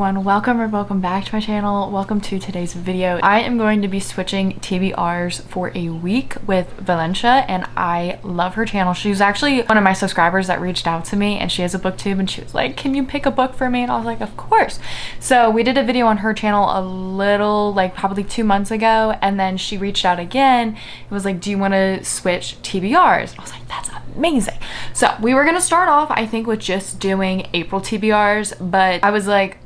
everyone, welcome or welcome back to my channel. Welcome to today's video. I am going to be switching TBRs for a week with Valencia, and I love her channel. She was actually one of my subscribers that reached out to me, and she has a booktube, and she was like, can you pick a book for me? And I was like, of course. So we did a video on her channel a little, like probably 2 months ago, and then she reached out again. It was like, do you want to switch TBRs? I was like, that's amazing. So we were gonna start off, I think, with just doing April TBRs, but I was like,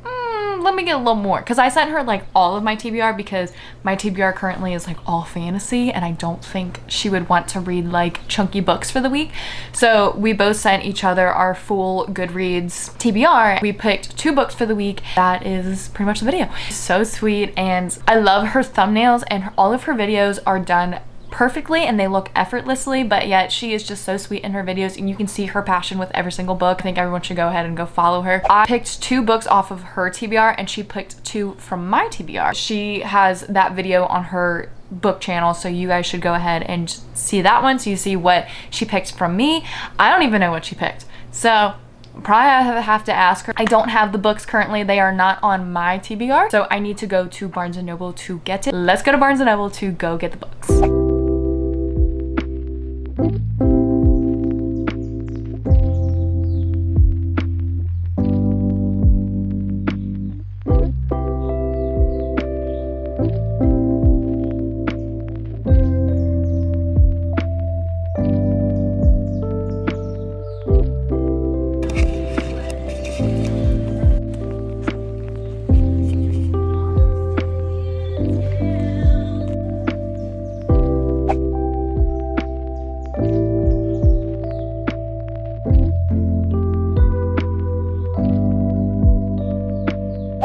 let me get a little more, because I sent her like all of my TBR, because my TBR currently is like all fantasy, and I don't think she would want to read like chunky books for the week. So we both sent each other our full Goodreads TBR. We picked 2 books for the week. That is pretty much the video. So sweet, and I love her thumbnails, and all of her videos are done perfectly and they look effortlessly, but yet she is just so sweet in her videos, and you can see her passion with every single book. I think everyone should go ahead and go follow her. I picked 2 books off of her TBR, and she picked 2 from my TBR. She has that video on her book channel, so you guys should go ahead and see that one so you see what she picked from me. I don't even know what she picked, so probably have to ask her. I don't have the books currently. They are not on my TBR, so I need to go to Barnes & Noble to get it. Let's go to Barnes & Noble to go get the books.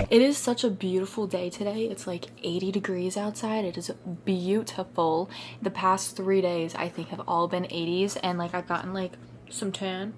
It is such a beautiful day today. It's like 80 degrees outside. It is beautiful. The past 3 days I think have all been 80s, and like I've gotten like some tan.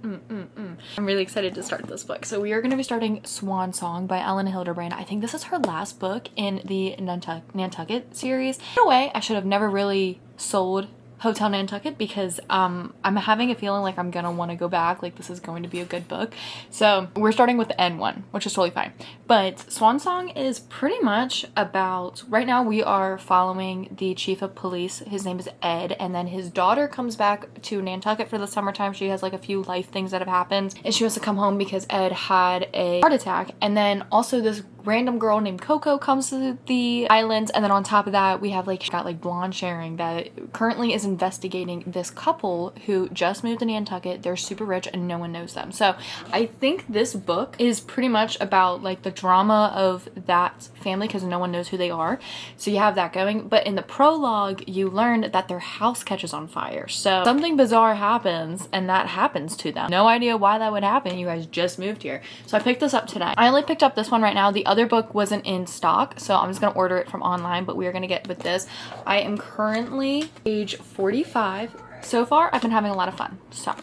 I'm really excited to start this book. So we are going to be starting Swan Song by Ellen Hilderbrand. I think this is her last book in the Nantucket series. In a way, I should have never really sold Hotel Nantucket, because I'm having a feeling like I'm gonna want to go back. Like, this is going to be a good book. So we're starting with the N1, which is totally fine. But Swan Song is pretty much about, right now we are following the chief of police. His name is Ed, and then his daughter comes back to Nantucket for the summertime. She has like a few life things that have happened, and she wants to come home because Ed had a heart attack. And then also this random girl named Coco comes to the island, and then on top of that we have like, got like blonde sharing that currently is investigating this couple who just moved to Nantucket. They're super rich and no one knows them. So I think this book is pretty much about like the drama of that family, because no one knows who they are. So you have that going, but in the prologue you learn that their house catches on fire. So something bizarre happens, and that happens to them. No idea why that would happen. You guys just moved here. So I picked this up today. I only picked up this one right now. The other book wasn't in stock, so I'm just gonna order it from online, but we are gonna get with this. I am currently page 45. So far I've been having a lot of fun, so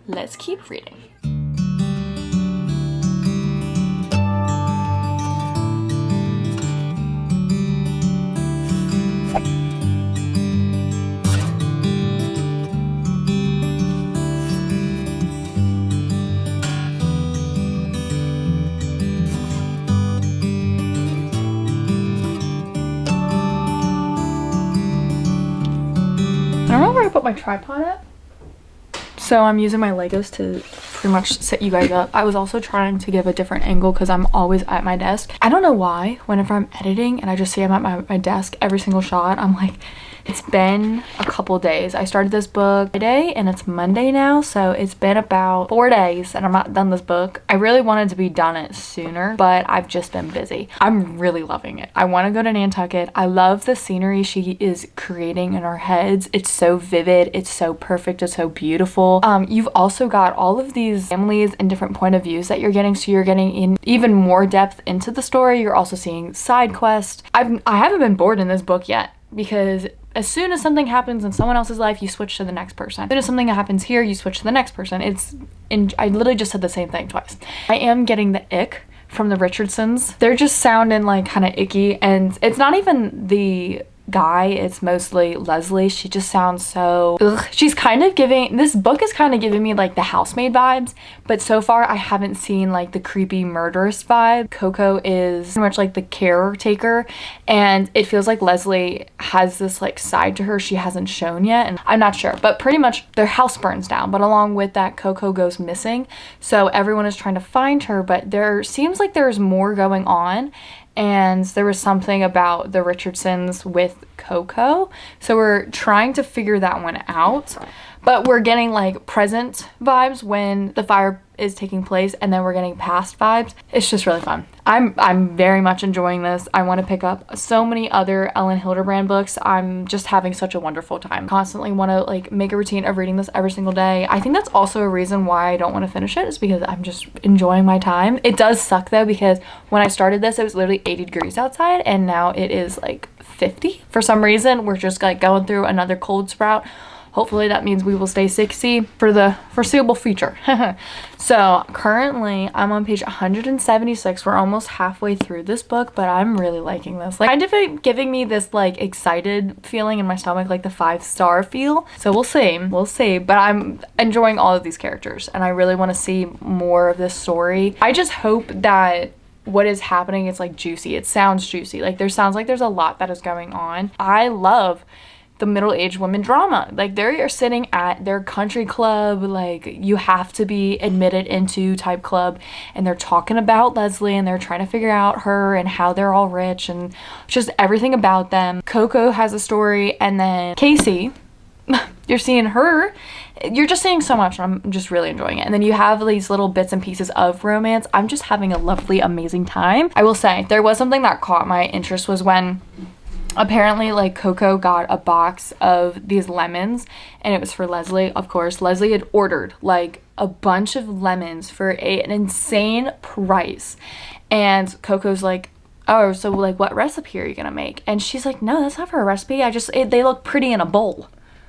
let's keep reading. I don't know where I put my tripod at. So I'm using my Legos to pretty much set you guys up. I was also trying to give a different angle because I'm always at my desk. I don't know why, whenever I'm editing and I just see I'm at my desk every single shot, I'm like, it's been a couple days. I started this book Friday and it's Monday now, so it's been about 4 days and I'm not done this book. I really wanted to be done it sooner, but I've just been busy. I'm really loving it. I want to go to Nantucket. I love the scenery she is creating in our heads. It's so vivid, it's so perfect, it's so beautiful. You've also got all of these families and different point of views that you're getting, so you're getting in even more depth into the story. You're also seeing side quests. I haven't been bored in this book yet, because as soon as something happens in someone else's life, you switch to the next person. As soon as something happens here, you switch to the next person. I literally just said the same thing twice. I am getting the ick from the Richardsons. They're just sounding like kind of icky, and it's not even the guy, it's mostly Leslie. She just sounds so ugh. She's kind of giving, this book is kind of giving me like the housemaid vibes, but so far I haven't seen like the creepy murderous vibe. Coco is pretty much like the caretaker, and it feels like Leslie has this like side to her she hasn't shown yet, and I'm not sure, but pretty much their house burns down, but along with that Coco goes missing, so everyone is trying to find her, but there seems like there's more going on. And there was something about the Richardsons with Coco, so we're trying to figure that one out. But we're getting like present vibes when the fire is taking place, and then we're getting past vibes. It's just really fun. I'm very much enjoying this. I want to pick up so many other Ellen Hilderbrand books. I'm just having such a wonderful time. Constantly want to like make a routine of reading this every single day. I think that's also a reason why I don't want to finish it, is because I'm just enjoying my time. It does suck though, because when I started this, it was literally 80 degrees outside, and now it is like 50. For some reason, we're just like going through another cold sprout. Hopefully that means we will stay 60 for the foreseeable future. So currently I'm on page 176. We're almost halfway through this book, but I'm really liking this. Like, kind of giving me this like excited feeling in my stomach, like the 5-star feel. So we'll see, but I'm enjoying all of these characters, and I really want to see more of this story. I just hope that what is happening is like juicy. It sounds juicy. Like there sounds like there's a lot that is going on. I love the middle-aged women drama. Like they're sitting at their country club, like you have to be admitted into type club, and they're talking about Leslie, and they're trying to figure out her and how they're all rich and just everything about them. Coco has a story, and then Casey, you're seeing her, you're just seeing so much, and I'm just really enjoying it. And then you have these little bits and pieces of romance. I'm just having a lovely, amazing time. I will say there was something that caught my interest, was when apparently like Coco got a box of these lemons, and it was for Leslie. Of course, Leslie had ordered like a bunch of lemons for an insane price, and Coco's like, oh, so like what recipe are you gonna make? And she's like, no, that's not for a recipe. They look pretty in a bowl.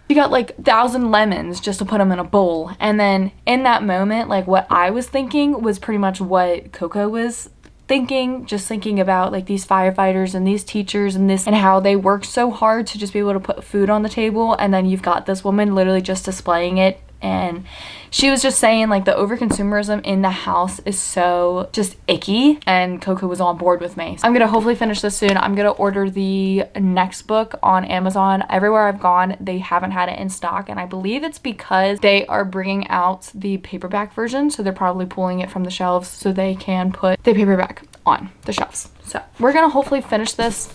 She got like 1,000 lemons just to put them in a bowl. And then in that moment, like what I was thinking was pretty much what Coco was thinking, just thinking about like these firefighters and these teachers and this, and how they work so hard to just be able to put food on the table, and then you've got this woman literally just displaying it. And she was just saying like the overconsumerism in the house is so just icky, and Coco was on board with me. I'm gonna hopefully finish this soon. I'm gonna order the next book on Amazon. Everywhere I've gone, they haven't had it in stock, and I believe it's because they are bringing out the paperback version, so they're probably pulling it from the shelves so they can put the paperback on the shelves. So we're gonna hopefully finish this.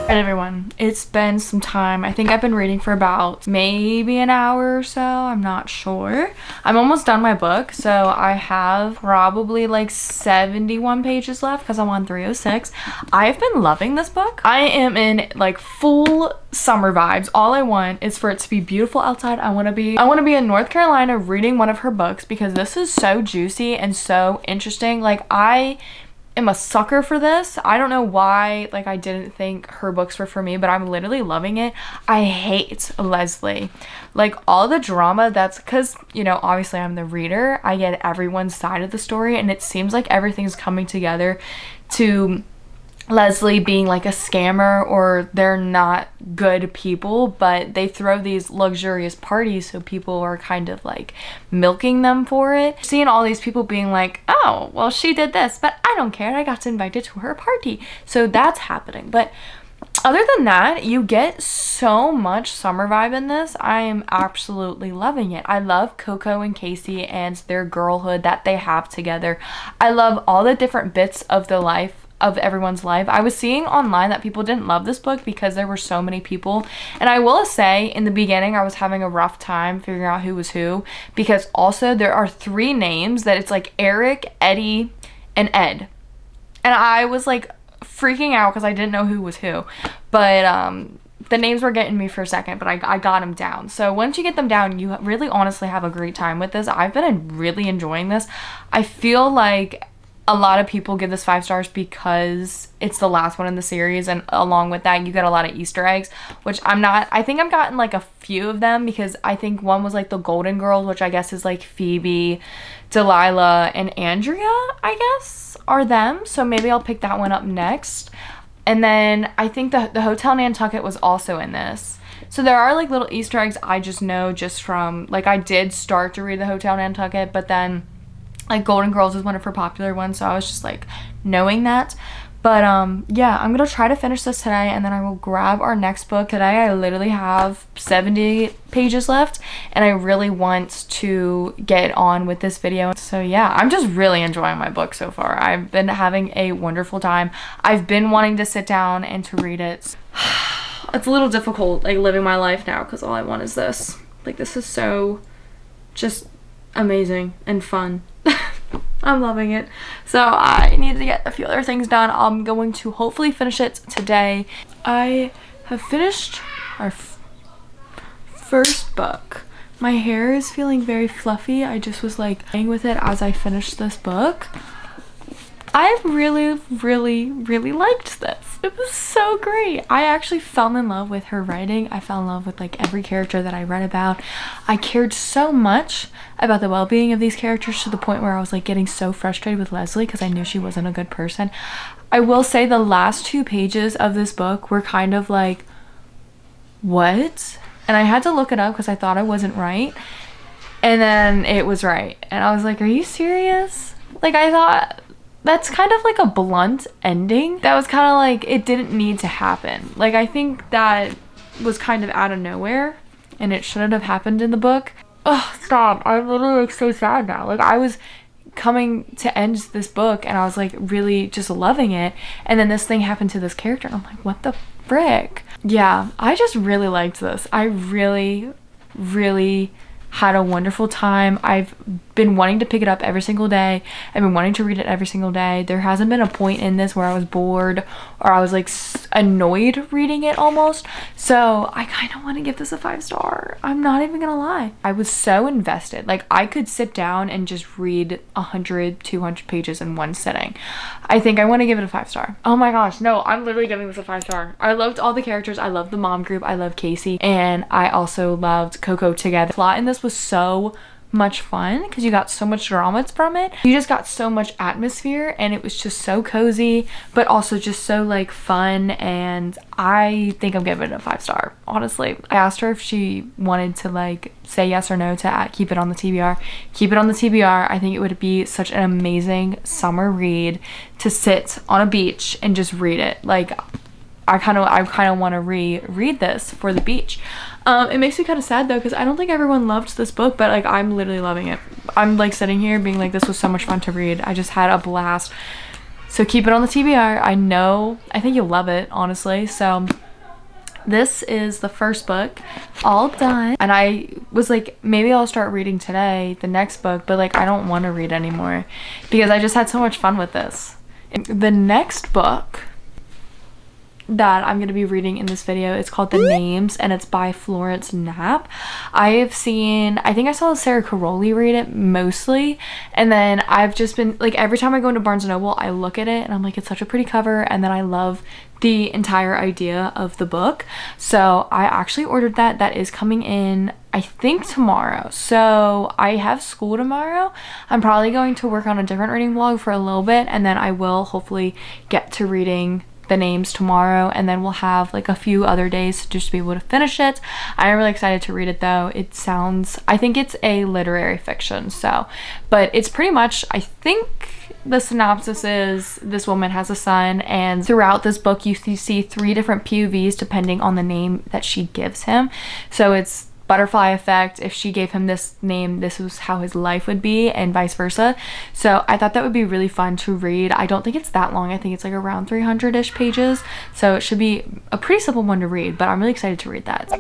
And everyone, it's been some time. I think I've been reading for about maybe an hour or so. I'm not sure. I'm almost done my book, so I have probably like 71 pages left because I'm on 306. I've been loving this book. I am in like full summer vibes. All I want is for it to be beautiful outside. I want to be in North Carolina reading one of her books, because this is so juicy and so interesting. Like I am a sucker for this. I don't know why like I didn't think her books were for me, but I'm literally loving it. I hate Leslie. Like all the drama, that's because, you know, obviously I'm the reader. I get everyone's side of the story, and it seems like everything's coming together to Leslie being like a scammer, or they're not good people, but they throw these luxurious parties, so people are kind of like milking them for it. Seeing all these people being like, oh, well, she did this, but I don't care, I got invited to her party. So that's happening. But other than that, you get so much summer vibe in this. I am absolutely loving it. I love Coco and Casey and their girlhood that they have together. I love all the different bits of the life of everyone's life. I was seeing online that people didn't love this book because there were so many people. And I will say in the beginning, I was having a rough time figuring out who was who, because also there are 3 names that it's like Eric, Eddie, and Ed. And I was like freaking out because I didn't know who was who. But the names were getting me for a second, but I got them down. So once you get them down, you really honestly have a great time with this. I've been really enjoying this. I feel like a lot of people give this 5 stars because it's the last one in the series, and along with that you get a lot of Easter eggs, which I think I've gotten like a few of them, because I think one was like the Golden Girls, which I guess is like Phoebe, Delilah, and Andrea, I guess, are them. So maybe I'll pick that one up next. And then I think the Hotel Nantucket was also in this. So there are like little Easter eggs I just know just from, like, I did start to read the Hotel Nantucket, but then like Golden Girls is one of her popular ones, so I was just like knowing that. But yeah, I'm gonna try to finish this today, and then I will grab our next book. Today I literally have 70 pages left, and I really want to get on with this video. So yeah, I'm just really enjoying my book so far. I've been having a wonderful time. I've been wanting to sit down and to read it. It's a little difficult like living my life now because all I want is this. Like, this is so just amazing and fun. I'm loving it. So I need to get a few other things done. I'm going to hopefully finish it today. I have finished our first book. My hair is feeling very fluffy. I just was like playing with it as I finished this book. I really liked this. It was so great. I actually fell in love with her writing. I fell in love with like every character that I read about. I cared so much about the well-being of these characters to the point where I was like getting so frustrated with Leslie because I knew she wasn't a good person. I will say the last 2 pages of this book were kind of like, what? And I had to look it up because I thought I wasn't right. And then it was right. And I was like, are you serious? Like, I thought that's kind of like a blunt ending. That was kind of like, it didn't need to happen. Like, I think that was kind of out of nowhere and it shouldn't have happened in the book. Oh, stop. I'm literally like so sad now. Like, I was coming to end this book and I was like really just loving it, and then this thing happened to this character and I'm like, what the frick? Yeah, I just really liked this. I really had a wonderful time. I've been wanting to pick it up every single day. I've been wanting to read it every single day. There hasn't been a point in this where I was bored or I was like annoyed reading it almost. So I kind of want to give this a 5 star. I'm not even gonna lie. I was so invested. Like, I could sit down and just read 100, 200 pages in one sitting. I think I want to give it a 5 star. Oh my gosh, no, I'm literally giving this a 5 star. I loved all the characters. I loved the mom group. I love Casey, and I also loved Coco together. The plot in this was so much fun because you got so much drama from it. You just got so much atmosphere and it was just so cozy, but also just so like fun, and I think I'm giving it a 5 star, honestly. I asked her if she wanted to like say yes or no to keep it on the TBR. Keep it on the TBR. I think it would be such an amazing summer read to sit on a beach and just read it. Like, I kind of want to reread this for the beach. It makes me kind of sad though because I don't think everyone loved this book, but like I'm literally loving it. I'm like sitting here being like, this was so much fun to read. I just had a blast. So keep it on the TBR. I think you'll love it, honestly. So this is the first book all done, and I was like, maybe I'll start reading today the next book, but like I don't want to read anymore because I just had so much fun with this. The next book that I'm going to be reading in this video, it's called The Names, and it's by Florence Knapp. I think I saw Sarah Caroli read it mostly, and then I've just been like, every time I go into Barnes & Noble I look at it and I'm like, it's such a pretty cover, and then I love the entire idea of the book. So I actually ordered that. That is coming in, I think, tomorrow. So I have school tomorrow. I'm probably going to work on a different reading vlog for a little bit, and then I will hopefully get to reading The Names tomorrow, and then we'll have like a few other days to just be able to finish it. I'm really excited to read it though. I think it's a literary fiction, so, but it's pretty much, I think the synopsis is this woman has a son, and throughout this book you see 3 different POVs depending on the name that she gives him. So it's butterfly effect. If she gave him this name, this was how his life would be, and vice versa. So I thought that would be really fun to read. I don't think it's that long. I think it's like around 300-ish pages. So it should be a pretty simple one to read, but I'm really excited to read that.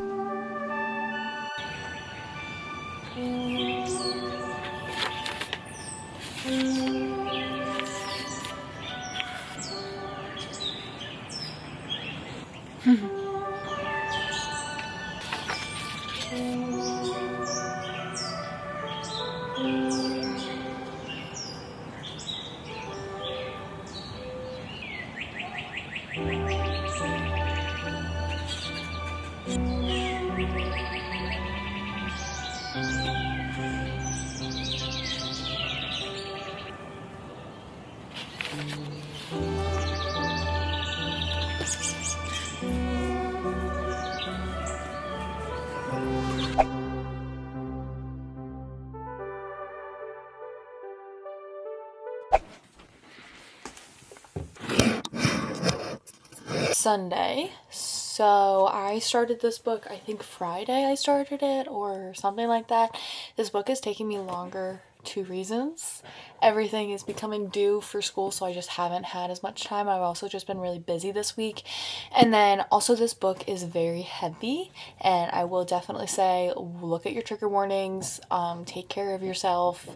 Sunday. So I started this book, I think Friday I started it or something like that. This book is taking me longer. 2 reasons. Everything is becoming due for school, so I just haven't had as much time. I've also just been really busy this week. And then also this book is very heavy, and I will definitely say look at your trigger warnings, take care of yourself,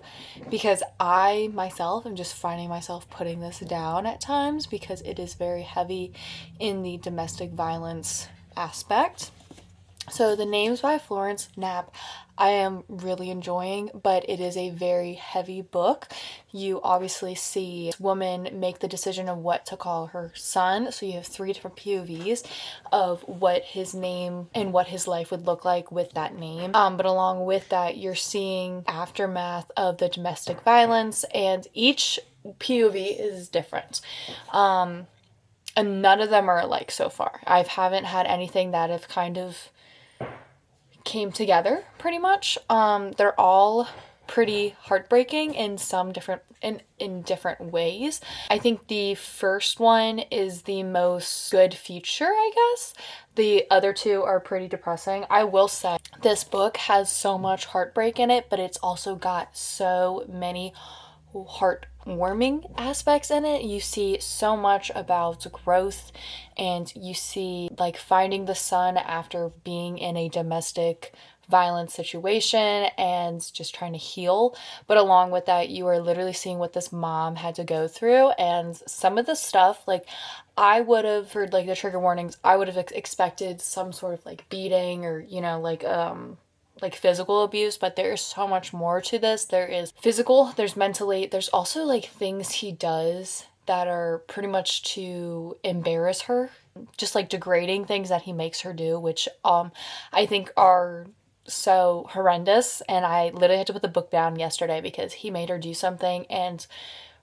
because I myself am just finding myself putting this down at times because it is very heavy in the domestic violence aspect. So The Names by Florence Knapp I am really enjoying, but it is a very heavy book. You obviously see this woman make the decision of what to call her son. So you have 3 different POVs of what his name and what his life would look like with that name. But along with that, you're seeing aftermath of the domestic violence, and each POV is different. And none of them are alike so far. I haven't had anything that have kind of came together pretty much. They're all pretty heartbreaking in some different in different ways. I think the first one is the most good feature, I guess. The other 2 are pretty depressing. I will say this book has so much heartbreak in it, but it's also got so many heartwarming aspects in it. You see so much about growth, and you see like finding the son after being in a domestic violence situation and just trying to heal. But along with that, you are literally seeing what this mom had to go through, and some of the stuff, like I would have heard like the trigger warnings, I would have expected some sort of like beating or, you know, like physical abuse, but there is so much more to this. There is physical, there's mentally, there's also like things he does that are pretty much to embarrass her, just like degrading things that he makes her do, which I think are so horrendous. And I literally had to put the book down yesterday because he made her do something, and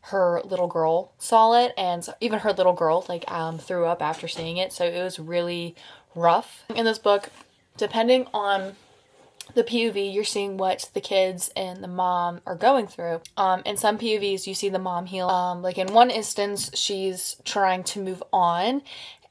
her little girl saw it, and even her little girl like threw up after seeing it. So it was really rough in this book. Depending on the POV, you're seeing what the kids and the mom are going through. In some POVs, you see the mom heal. Like in one instance, she's trying to move on,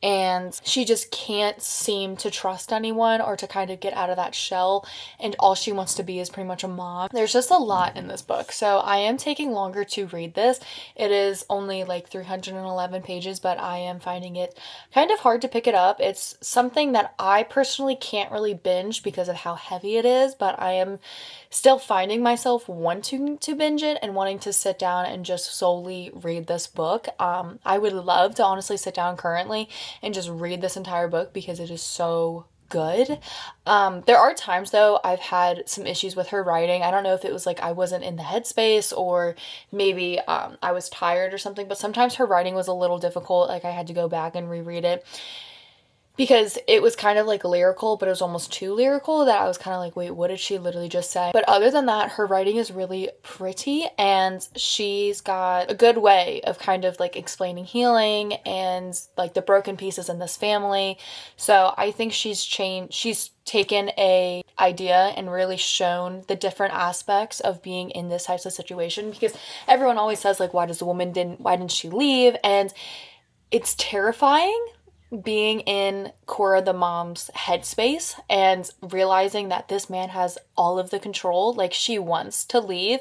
and she just can't seem to trust anyone or to kind of get out of that shell, and all she wants to be is pretty much a mom. There's just a lot in this book, so I am taking longer to read this. It is only like 311 pages, but I am finding it kind of hard to pick it up. It's something that I personally can't really binge because of how heavy it is, but I am still finding myself wanting to binge it and wanting to sit down and just solely read this book. I would love to honestly sit down currently and just read this entire book because it is so good. There are times though I've had some issues with her writing. I don't know if it was like I wasn't in the headspace or maybe I was tired or something, but sometimes her writing was a little difficult. Like I had to go back and reread it because it was kind of like lyrical, but it was almost too lyrical that I was kind of like, wait, what did she literally just say? But other than that, her writing is really pretty, and she's got a good way of kind of like explaining healing and like the broken pieces in this family. So I think she's taken a idea and really shown the different aspects of being in this type of situation, because everyone always says like, why didn't she leave? And it's terrifying, being in Cora the mom's headspace and realizing that this man has all of the control. Like, she wants to leave,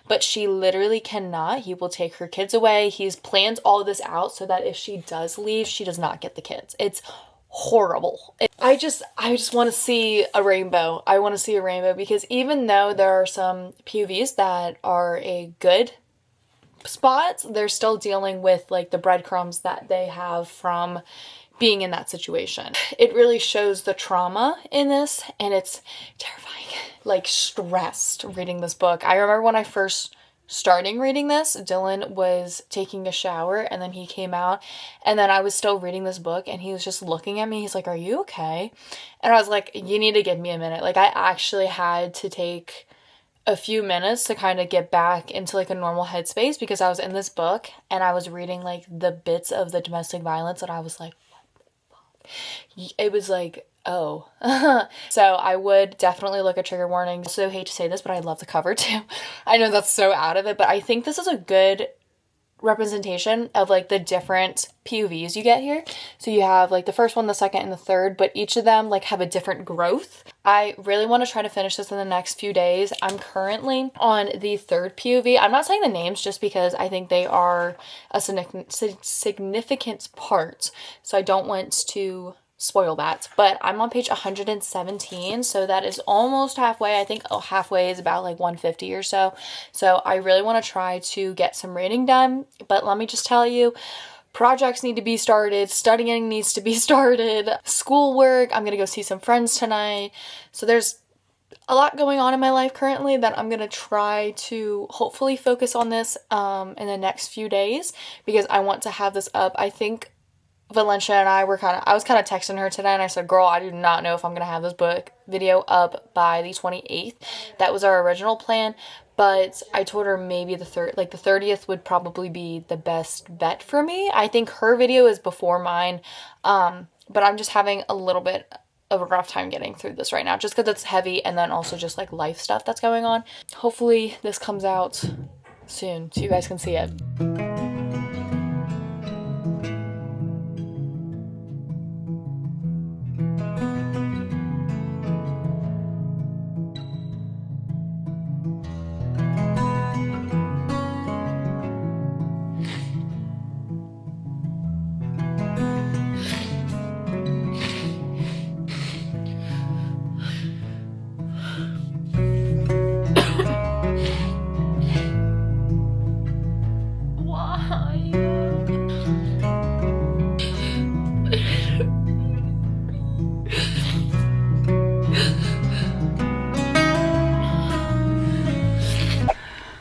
but she literally cannot. He will take her kids away. He's planned all of this out so that if she does leave, she does not get the kids. It's horrible. I just want to see a rainbow. I want to see a rainbow, because even though there are some POVs that are a good spot, they're still dealing with like the breadcrumbs that they have from being in that situation. It really shows the trauma in this, and it's terrifying. Like, stressed reading this book. I remember when I first starting reading this, Dylan was taking a shower, and then he came out, and then I was still reading this book, and he was just looking at me. He's like, "Are you okay?" And I was like, "You need to give me a minute." Like, I actually had to take a few minutes to kind of get back into like a normal headspace, because I was in this book and I was reading like the bits of the domestic violence, and I was like, it was like, oh. So I would definitely look at trigger warnings. So hate to say this, but I love the cover too. I know that's so out of it, but I think this is a good representation of like the different POVs you get here. So you have like the first one, the second, and the third, but each of them like have a different growth. I really want to try to finish this in the next few days. I'm currently on the third POV. I'm not saying the names just because I think they are a significant part, so I don't want to spoil that, but I'm on page 117, so that is almost halfway. I think halfway is about like 150 or so. So I really want to try to get some reading done, but let me just tell you, projects need to be started, studying needs to be started, schoolwork, I'm gonna go see some friends tonight. So there's a lot going on in my life currently that I'm gonna try to hopefully focus on this in the next few days, because I want to have this up. I think Valencia and I was kind of texting her today, and I said, "Girl, I do not know if I'm going to have this book video up by the 28th. That was our original plan, but I told her maybe the 30th would probably be the best bet for me. I think her video is before mine, but I'm just having a little bit of a rough time getting through this right now, just because it's heavy, and then also just like life stuff that's going on. Hopefully this comes out soon so you guys can see it.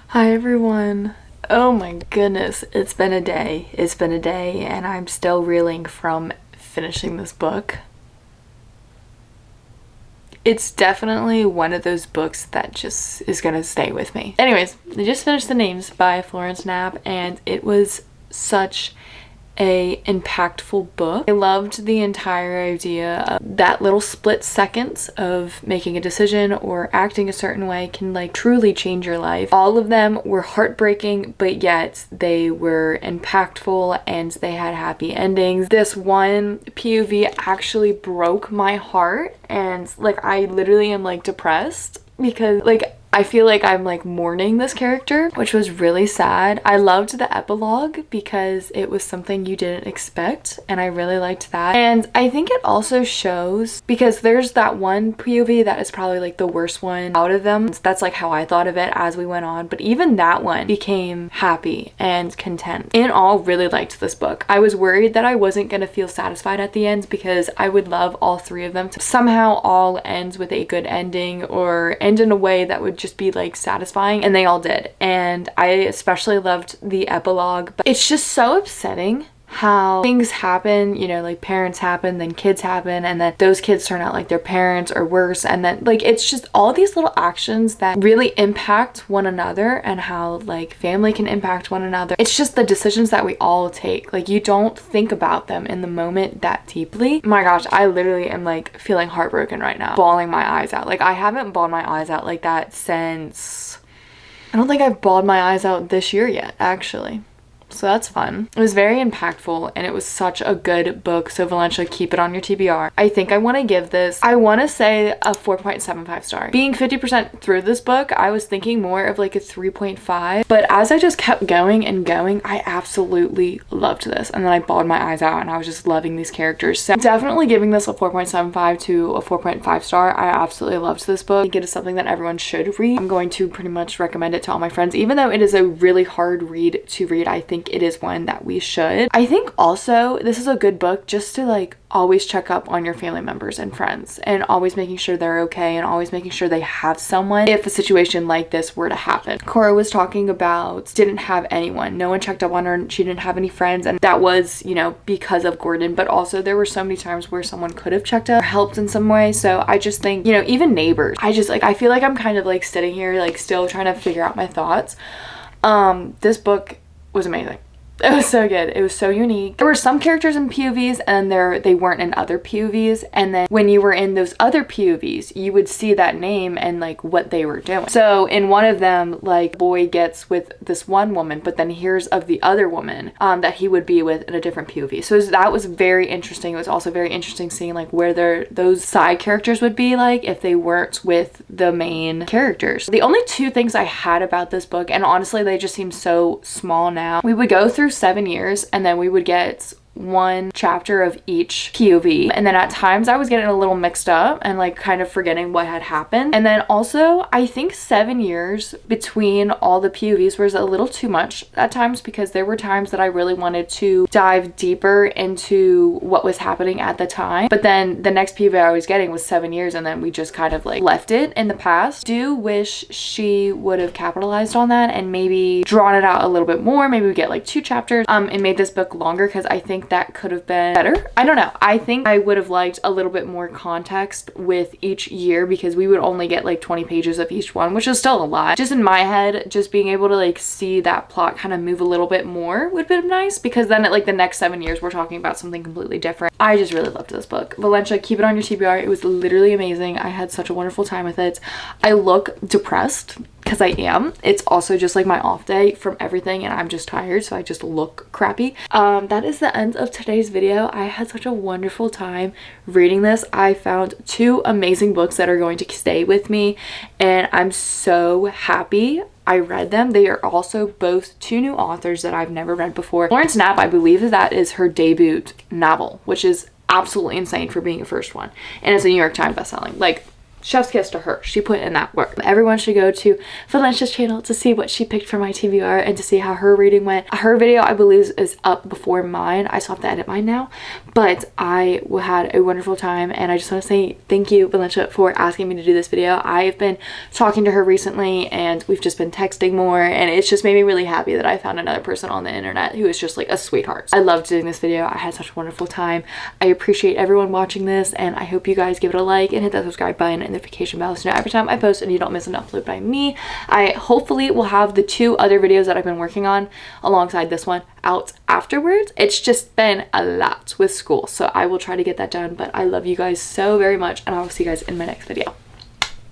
Hi everyone. Oh my goodness, it's been a day. It's been a day, and I'm still reeling from finishing this book. It's definitely one of those books that just is gonna stay with me. Anyways, I just finished The Names by Florence Knapp, and it was such a impactful book. I loved the entire idea of that little split seconds of making a decision or acting a certain way can like truly change your life. All of them were heartbreaking, but yet they were impactful and they had happy endings. This one POV actually broke my heart, and like I literally am like depressed because like I feel like I'm like mourning this character, which was really sad. I loved the epilogue because it was something you didn't expect, and I really liked that. And I think it also shows, because there's that one POV that is probably like the worst one out of them. That's like how I thought of it as we went on, but even that one became happy and content. In all, really liked this book. I was worried that I wasn't gonna feel satisfied at the end, because I would love all three of them to somehow all end with a good ending or end in a way that would just be like satisfying, and they all did. And I especially loved the epilogue, but it's just so upsetting how things happen, you know, like parents happen, then kids happen, and then those kids turn out like their parents or worse, and then like it's just all these little actions that really impact one another, and how like family can impact one another. It's just the decisions that we all take, like you don't think about them in the moment that deeply. My gosh, I literally am like feeling heartbroken right now, bawling my eyes out. Like I haven't bawled my eyes out like that since, I don't think I've bawled my eyes out this year yet, actually. so that's fun. It was very impactful and it was such a good book. So Valencia, keep it on your TBR. I think I want to give this, I want to say a 4.75 star. Being 50% through this book, I was thinking more of like a 3.5, but as I just kept going and going, I absolutely loved this. And then I bawled my eyes out and I was just loving these characters. So definitely giving this a 4.75 to a 4.5 star. I absolutely loved this book. I think it is something that everyone should read. I'm going to pretty much recommend it to all my friends. Even though it is a really hard read to read, I think it is one that we should. I think also this is a good book just to like always check up on your family members and friends, and always making sure they're okay, and always making sure they have someone if a situation like this were to happen. Cora was talking about didn't have anyone, no one checked up on her, she didn't have any friends, and that was, you know, because of Gordon, but also there were so many times where someone could have checked up or helped in some way. So I just think, you know, even neighbors, I just like, I feel like I'm kind of like sitting here like still trying to figure out my thoughts. This book was amazing. It was so good. It was so unique. There were some characters in POVs and they weren't in other POVs. And then when you were in those other POVs, you would see that name and like what they were doing. So in one of them, like boy gets with this one woman, but then hears of the other woman that he would be with in a different POV. So that was very interesting. It was also very interesting seeing like where those side characters would be like if they weren't with the main characters. The only two things I had about this book, and honestly they just seem so small now, we would go through 7 years and then we would get one chapter of each POV, and then at times I was getting a little mixed up and like kind of forgetting what had happened. And then also I think 7 years between all the POVs was a little too much at times, because there were times that I really wanted to dive deeper into what was happening at the time, but then the next POV I was getting was 7 years and then we just kind of like left it in the past. Do wish she would have capitalized on that and maybe drawn it out a little bit more. Maybe we get like 2 chapters and made this book longer, because I think that could have been better. I don't know. I think I would have liked a little bit more context with each year, because we would only get like 20 pages of each one, which is still a lot. Just in my head, just being able to like see that plot kind of move a little bit more would have been nice, because then at like the next 7 years we're talking about something completely different. I just really loved this book. Valencia, keep it on your TBR. It was literally amazing. I had such a wonderful time with it. I look depressed because I am. It's also just like my off day from everything and I'm just tired, so I just look crappy. That is the end of today's video. I had such a wonderful time reading this. I found 2 amazing books that are going to stay with me and I'm so happy I read them. They are also both 2 new authors that I've never read before. Florence Knapp, I believe that is her debut novel, which is absolutely insane for being a first one, and it's a New York Times bestselling. Like, chef's kiss to her. She put in that work. Everyone should go to Valencia's channel to see what she picked for my TBR and to see how her reading went. Her video, I believe, is up before mine. I still have to edit mine now, but I had a wonderful time and I just want to say thank you, Valencia, for asking me to do this video. I've been talking to her recently and we've just been texting more, and it's just made me really happy that I found another person on the internet who is just like a sweetheart. I loved doing this video. I had such a wonderful time. I appreciate everyone watching this, and I hope you guys give it a like and hit that subscribe button and notification bell so every time I post and you don't miss an upload by me. I hopefully will have the 2 other videos that I've been working on alongside this one out afterwards. It's just been a lot with school, so I will try to get that done, but I love you guys so very much and I will see you guys in my next video.